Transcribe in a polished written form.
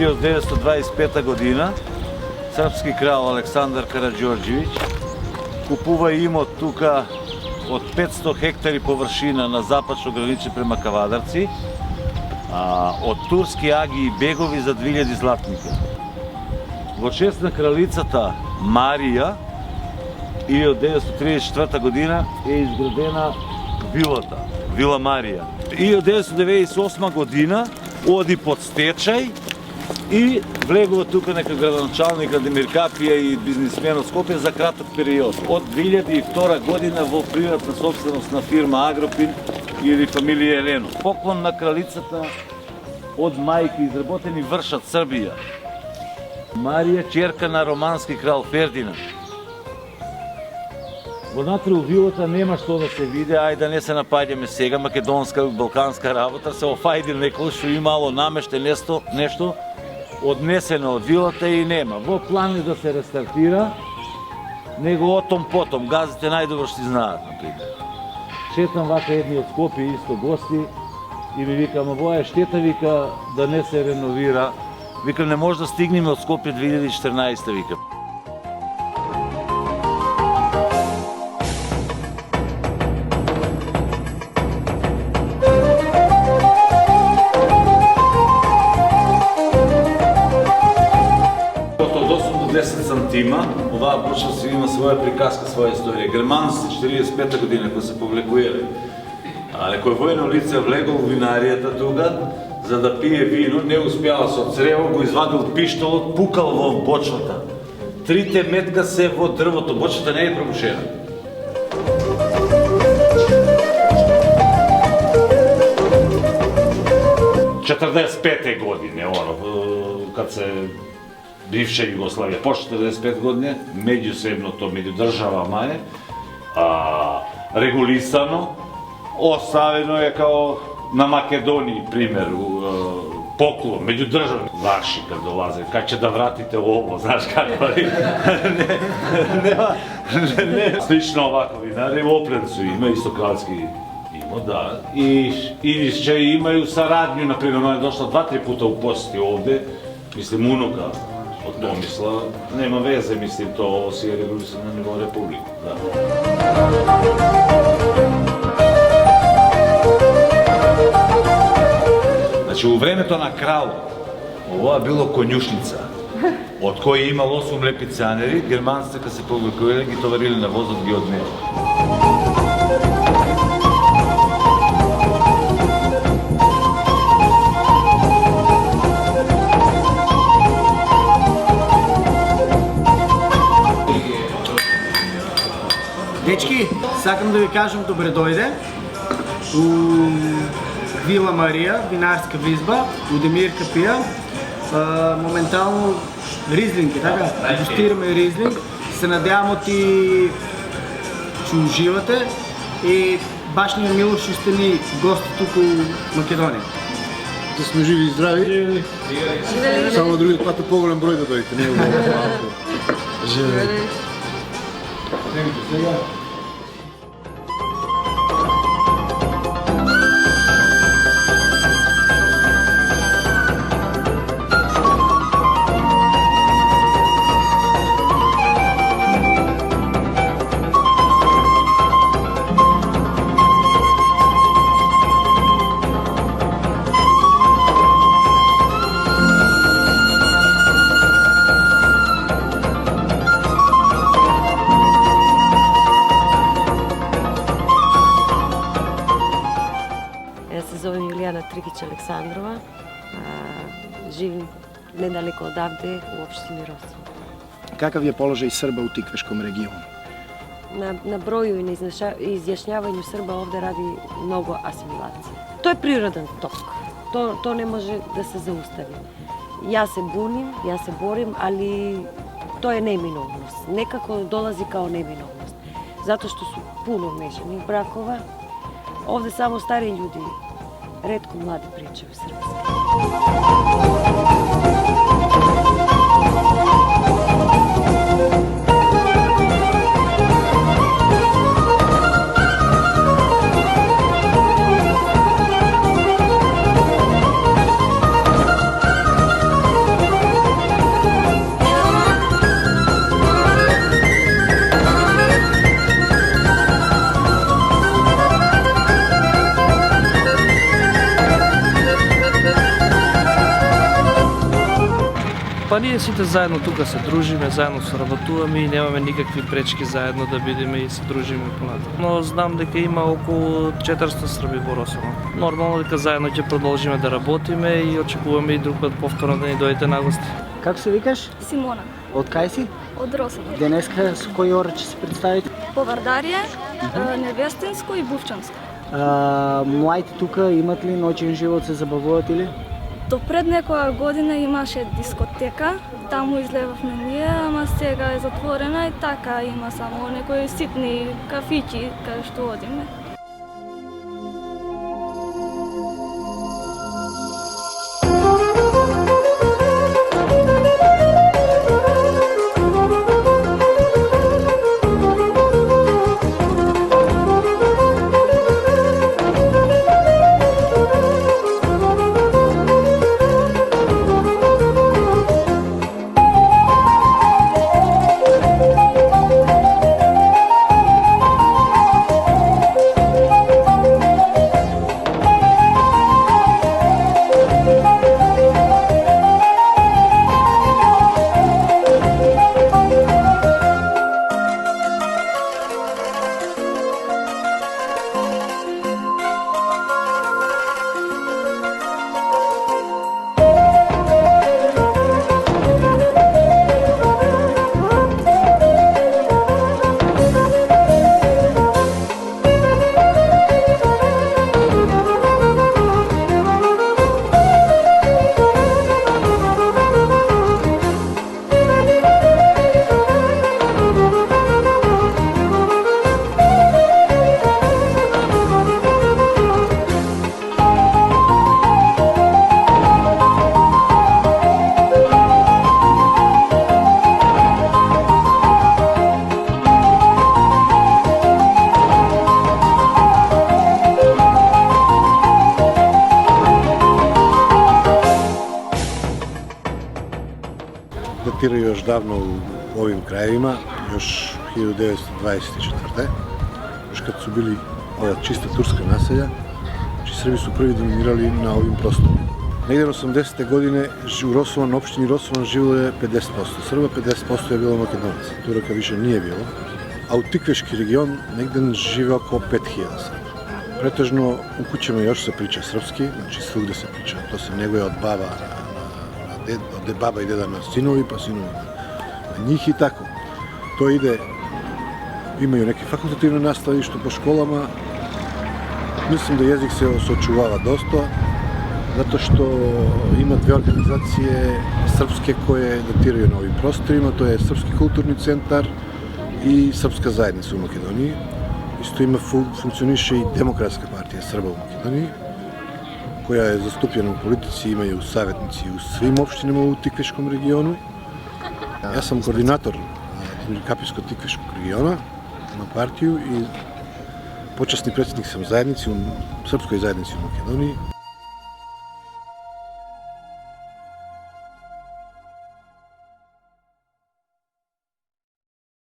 1925 година српски крал Александар Караđorđević купува имот тука од 500 хектари површина на западно граниче према Кавадарци од турски аги и бегови за 2000 златника. Во чест на кралицата Марија 1934 година е изградена вилата, Вила Марија. 1998 година оди под стечај и влегува тука нека градоначалник Демир Капија и бизнисмен од Скопје за краток период. Од 2002 година во приватна собственост на фирма Агропин или фамилија Елено. Поклон на кралицата од мајки изработени вршат Србија. Марија, ќерка на романски крал Фердинанд. Внатре у вилата нема што да се види, ајде да не се напаѓаме сега, македонска и балканска работа, се офајди некој што имало намеште нешто однесено од вилата и нема. Во план е да се рестартира, него отом потом, газите најдобро што знаат, например. Шетам вака едни од Скопје исто гости и ми вика, ама воја штета, вика, да не се реновира. Вика, не може да стигнеме од Скопје 2014, вика. Од 8 до 10 сантима, оваа буча си има своја приказка, своја историја. Германци 45 година кои се повлекуеле. Некој војно лице влегол во винаријата тука, за да пие вино, не успеала со црево, го извадил пиштолот, пукал во бочвата. 3 метка се во дрвото, бочвата не е пробушена. Четрдесет години, кад се бивша Југославија, по 45 години, меѓусебното, меѓу државама е регулисано, оставено е као на Македонија, пример, поклон, меѓу држави. Ваши кад долазе, кај ќе да вратите ово, знаеш како ли? Не. Слично овако винари, во Опленцу има исто кралски има, да. И ќе имају сарадњу, например, она е дошла 2-3 пута у посети овде, мислим, унука од Томисла, нема везе, мислим, тоа си е регулисано на ниво република, да. Значи, у времето на кралот, ова било конјушница, од кој имал 8 лепицанери, германците кога се повлекувале, ги товариле на возот, ги однеле. Дечки, сакам да ви кажам добре дојде у Вила Марија, винарска визба, у Демир Капија. Моментално ризлинг, така? Дегустираме ризлинг. Се надявам ти че уживате и баш ни е мило што сте ни гости туку у Македонија. Да сме живи и здрави. Само други пат по-голем број да дојдете, не е малко. Живе. Тригич Александрова, живим недалеко одавде у општини Росо. Какав е положај Срба у Тиквешком региону? На броју и на изјашњавању Срба овде ради многу асимилација. Тоа е природен ток. То не може да се заустави. Јас се буним, јас се борим, али тоа е неминовност. Некако долази као неминовност. Затоа што су пуно мешани бракова. Овде само стари људи, ретко млади причају српски. Па ние сите заедно тука се дружиме, заедно соработуваме и немаме никакви пречки заедно да бидеме и се дружиме понатаму. Но знам дека има околу 400 Срби во Росово. Нормално дека заедно ќе продолжиме да работиме и очекуваме и друг пат повторно да ни дојдете на гости. Как се викаш? Симона, От кај си? od Rosova. Денеска с кој ора ќе се представите? Повардарие, Невестинско и Бувчанско. Младите тука имат ли ноќен живот, се забавуват или? До пред некоја година имаше дискотека, таму излевавме ние, ама сега е затворена и така има само некои ситни кафиќи каде што одиме. Датира još davno u ovim krajevima, još 1924. Još kad su bili ova čista turska naselja, znači Srbi su prvi dominirali na ovim prostorima. Negdje 80. godine u Rosovan, opštini Rosovan živilo je 50% Srba, 50% je bilo Makedonaca. Turaka više nije bilo. A u Tikveški region negdje žive oko 5000 Srba. Pretežno u kućama još se priča srpski, znači svugde se priča, to se neguje od baba od baba i deda na sinovi, pa sinovi na njih i tako. To ide, imaju neke fakultativne nastave što po školama. Mislim da jezik se očuvava dosta, zato što ima dve organizacije srpske koje datiraju na ovim prostorima, to je Srpski kulturni centar i Srpska zajednica u Makedoniji. Isto ima funkcioniše i Demokratska partija Srba u Makedoniji, koja je zastupljena u politici, imaju savjetnici u svim opštinama u Tikveškom regionu. Ja sam koordinator Kapijsko-Tikveškog regiona na partiju i počasni predsjednik sam zajednici, u Srpskoj zajednici u Makedoniji.